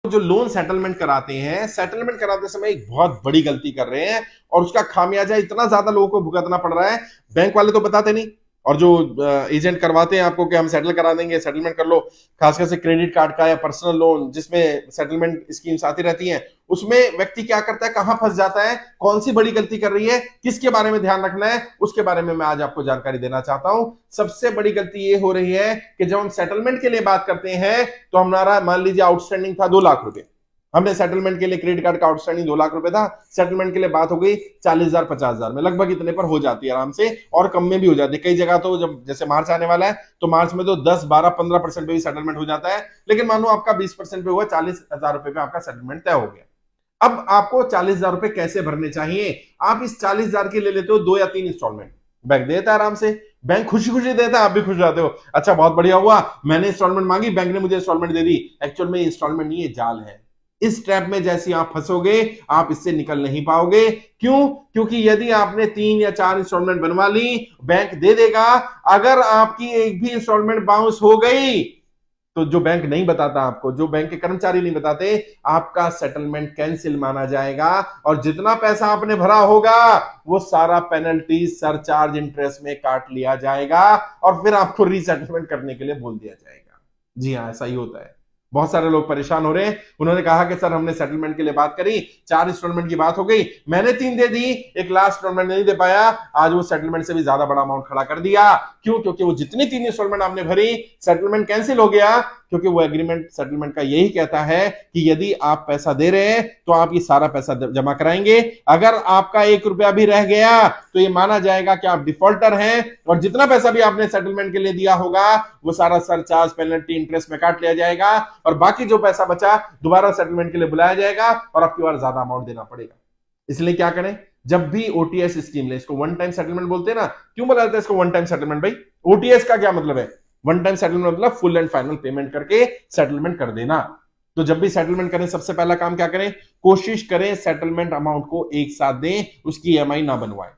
जो loan settlement कराते हैं, सेटलमेंट कराते समय एक बहुत बड़ी गलती कर रहे हैं और उसका खामियाजा इतना ज्यादा लोगों को भुगतना पड़ रहा है। बैंक वाले तो बताते नहीं, और जो एजेंट करवाते हैं आपको कि हम सेटल करा देंगे, सेटलमेंट कर लो, खासकर से क्रेडिट कार्ड का या पर्सनल लोन जिसमें सेटलमेंट स्कीम्स आती रहती हैं, उसमें व्यक्ति क्या करता है, कहां फंस जाता है, कौन सी बड़ी गलती कर रही है, किसके बारे में ध्यान रखना है, उसके बारे में मैं आज आपको जानकारी देना चाहता हूं। सबसे बड़ी गलती ये हो रही है कि जब हम सेटलमेंट के लिए बात करते हैं तो हमारा मान लीजिए आउटस्टैंडिंग था 2 लाख रुपए, हमने सेटलमेंट के लिए क्रेडिट कार्ड का आउटस्टैंडिंग 2 लाख रुपए था, सेटलमेंट के लिए बात हो गई 40,000 50,000 में, लगभग इतने पर हो जाती है आराम से, और कम में भी हो जाती है। कई जगह तो जब जैसे मार्च आने वाला है तो मार्च में तो 10 12 15% पे भी सेटलमेंट हो जाता है, लेकिन मानो आपका 20% पे हुआ, 40,000 रुपए पे आपका सेटलमेंट तय हो गया। अब आपको 40,000 रुपए कैसे भरने चाहिए? आप इस 40,000 की ले लेते हो 2 या 3 इंस्टॉलमेंट, बैंक देता है आराम से, बैंक खुशी खुशी देता है, आप भी खुश हो जाते हो, अच्छा बहुत बढ़िया हुआ, मैंने इंस्टॉलमेंट मांगी, बैंक ने मुझे इंस्टॉलमेंट दे दी। एक्चुअल में इंस्टॉलमेंट नहीं, ये जाल है। इस ट्रैप में जैसे आप फंसोगे आप इससे निकल नहीं पाओगे। क्यों? क्योंकि यदि आपने 3 या 4 इंस्टॉलमेंट बनवा ली, बैंक दे देगा, अगर आपकी एक भी इंस्टॉलमेंट बाउंस हो गई तो जो बैंक नहीं बताता आपको, जो बैंक के कर्मचारी नहीं बताते, आपका सेटलमेंट कैंसिल माना जाएगा और जितना पैसा आपने भरा होगा वो सारा पेनल्टी, सरचार्ज, इंटरेस्ट में काट लिया जाएगा और फिर आपको रीसेटलमेंट करने के लिए बोल दिया जाएगा। जी हां, ऐसा ही होता है। बहुत सारे लोग परेशान हो रहे हैं, उन्होंने कहा कि सर हमने सेटलमेंट के लिए बात करी, 4 इंस्टॉलमेंट की बात हो गई, मैंने 3 दे दी, एक लास्ट इंस्टॉलमेंट नहीं दे पाया, आज वो सेटलमेंट से भी ज्यादा बड़ा अमाउंट खड़ा कर दिया। क्यों? क्योंकि वो जितनी 3 इंस्टॉलमेंट आपने भरी, सेटलमेंट कैंसिल हो गया, क्योंकि वो एग्रीमेंट सेटलमेंट का यही कहता है कि यदि आप पैसा दे रहे हैं तो आप ये सारा पैसा जमा कराएंगे, अगर आपका 1 रुपया भी रह गया तो ये माना जाएगा कि आप डिफॉल्टर हैं और जितना पैसा भी आपने सेटलमेंट के लिए दिया होगा वो सारा सरचार्ज, पेनल्टी, इंटरेस्ट में काट लिया जाएगा और बाकी जो पैसा बचा दोबारा सेटलमेंट के लिए बुलाया जाएगा और आपकी बार ज्यादा अमाउंट देना पड़ेगा। इसलिए क्या करें, जब भी ओटीएस स्कीम ले, इसको वन टाइम सेटलमेंट बोलते हैं ना, क्यों बोला जाता है इसको वन टाइम सेटलमेंट भाई? ओटीएस का क्या मतलब है? वन टाइम सेटलमेंट मतलब फुल एंड फाइनल पेमेंट करके सेटलमेंट कर देना। तो जब भी सेटलमेंट करें सबसे पहला काम क्या करें, कोशिश करें सेटलमेंट अमाउंट को एक साथ दें, उसकी ईएमआई ना बनवाएं।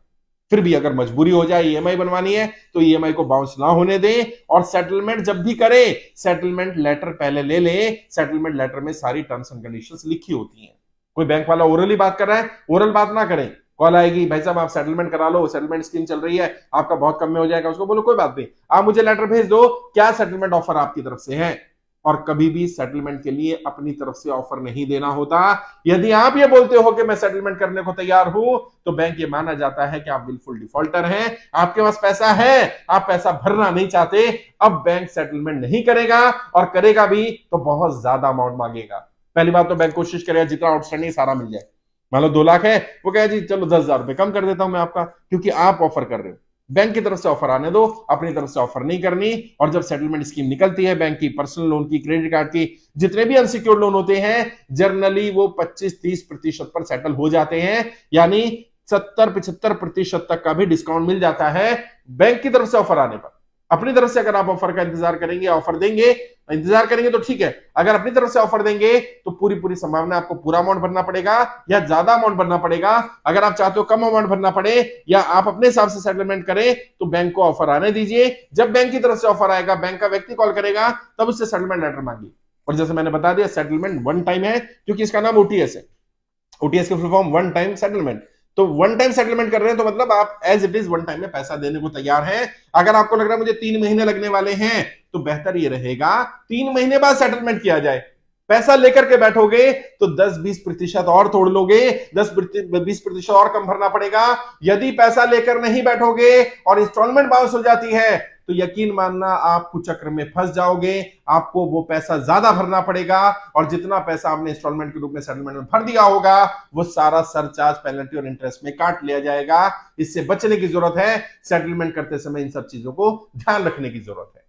फिर भी अगर मजबूरी हो जाए ईएमआई बनवानी है तो ईएमआई को बाउंस ना होने दें और सेटलमेंट जब भी करें सेटलमेंट लेटर पहले ले लें। सेटलमेंट लेटर में सारी टर्म्स एंड कंडीशंस लिखी होती हैं। कोई बैंक वाला ओरली बात कर रहा है, ओरल बात ना करें, कॉल आएगी भाई साहब आप सेटलमेंट करा लो, सेटलमेंट स्कीम चल रही है, आपका बहुत कम में हो जाएगा, उसको बोलो कोई बात नहीं, आप मुझे लेटर भेज दो, क्या सेटलमेंट ऑफर आपकी तरफ से है। और कभी भी सेटलमेंट के लिए अपनी तरफ से ऑफर नहीं देना होता। यदि आप ये बोलते हो कि मैं सेटलमेंट करने को तैयार हूं तो बैंक ये माना जाता है कि आप बिल्कुल डिफॉल्टर हैं, आपके पास पैसा है, आप पैसा भरना नहीं चाहते। अब बैंक सेटलमेंट नहीं करेगा और करेगा भी तो बहुत ज्यादा अमाउंट मांगेगा। पहली बात तो बैंक कोशिश करेगा जितना आउटस्टैंडिंग सारा मिल जाए। मान लो 2 लाख है, वो कहे जी चलो 10,000 रुपए कम कर देता हूं मैं आपका, क्योंकि आप ऑफर कर रहे हो। बैंक की तरफ से ऑफर आने दो, अपनी तरफ से ऑफर नहीं करनी। और जब सेटलमेंट स्कीम निकलती है बैंक की, पर्सनल लोन की, क्रेडिट कार्ड की, जितने भी अनसिक्योर्ड लोन होते हैं जनरली वो 25-30% पर सेटल हो जाते हैं, यानी 70-75% तक का भी डिस्काउंट मिल जाता है बैंक की तरफ से ऑफर आने पर। अपनी तरफ से अगर आप ऑफर का इंतजार करेंगे, ऑफर देंगे, इंतजार करेंगे तो ठीक है, अगर अपनी तरफ से ऑफर देंगे तो पूरी पूरी संभावना आपको पूरा अमाउंट भरना पड़ेगा या ज्यादा अमाउंट भरना पड़ेगा। अगर आप चाहते हो कम अमाउंट भरना पड़े या आप अपने हिसाब से सेटलमेंट करें तो बैंक को ऑफर आने दीजिए। जब बैंक की तरफ से ऑफर आएगा, बैंक का व्यक्ति कॉल करेगा, तब उससे सेटलमेंट लेटर मांगिए। और जैसे मैंने बता दिया सेटलमेंट वन टाइम है क्योंकि इसका नाम ओटीएस है। ओटीएस की full form one time settlement. तो वन टाइम सेटलमेंट कर रहे हैं तो मतलब आप as it is one time में पैसा देने को तैयार हैं। अगर आपको लग रहा है मुझे 3 महीने लगने वाले हैं तो बेहतर ये रहेगा 3 महीने बाद सेटलमेंट किया जाए। पैसा लेकर के बैठोगे तो 10-20% और तोड़ लोगे, 10-20% और कम भरना पड़ेगा। यदि पैसा लेकर नहीं बैठोगे और इंस्टॉलमेंट बाउंस हो जाती है तो यकीन मानना आप कुचक्र में फंस जाओगे, आपको वो पैसा ज्यादा भरना पड़ेगा और जितना पैसा आपने इंस्टॉलमेंट के रूप में सेटलमेंट में भर दिया होगा वो सारा सरचार्ज, पेनल्टी और इंटरेस्ट में काट लिया जाएगा। इससे बचने की जरूरत है, सेटलमेंट करते समय इन सब चीजों को ध्यान रखने की जरूरत है।